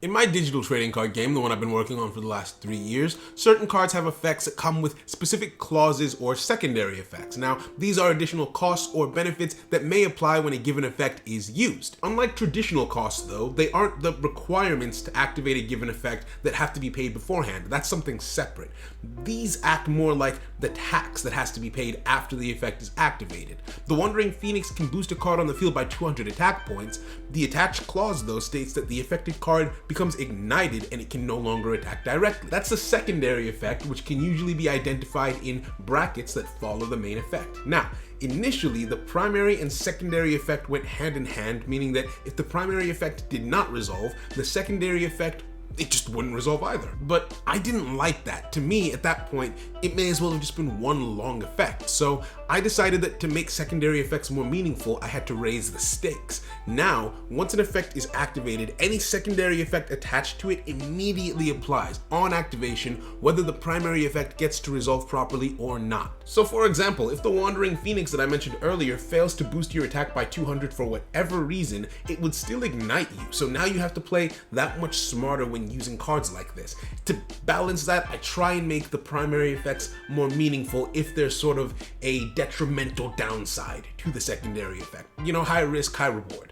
In my digital trading card game, the one I've been working on for the last 3 years, certain cards have effects that come with specific clauses or secondary effects. Now, these are additional costs or benefits that may apply when a given effect is used. Unlike traditional costs though, they aren't the requirements to activate a given effect that have to be paid beforehand. That's something separate. These act more like the tax that has to be paid after the effect is activated. The Wandering Phoenix can boost a card on the field by 200 attack points. The attached clause though states that the affected card becomes ignited and it can no longer attack directly. That's a secondary effect, which can usually be identified in brackets that follow the main effect. Now, initially, the primary and secondary effect went hand in hand, meaning that if the primary effect did not resolve, the secondary effect it just wouldn't resolve either. But I didn't like that. To me, at that point, it may as well have just been one long effect. So I decided that to make secondary effects more meaningful, I had to raise the stakes. Now, once an effect is activated, any secondary effect attached to it immediately applies on activation, whether the primary effect gets to resolve properly or not. So for example, if the Wandering Phoenix that I mentioned earlier fails to boost your attack by 200 for whatever reason, it would still ignite you. So now you have to play that much smarter when using cards like this. To balance that, I try and make the primary effects more meaningful if there's sort of a detrimental downside to the secondary effect. You know, high risk, high reward.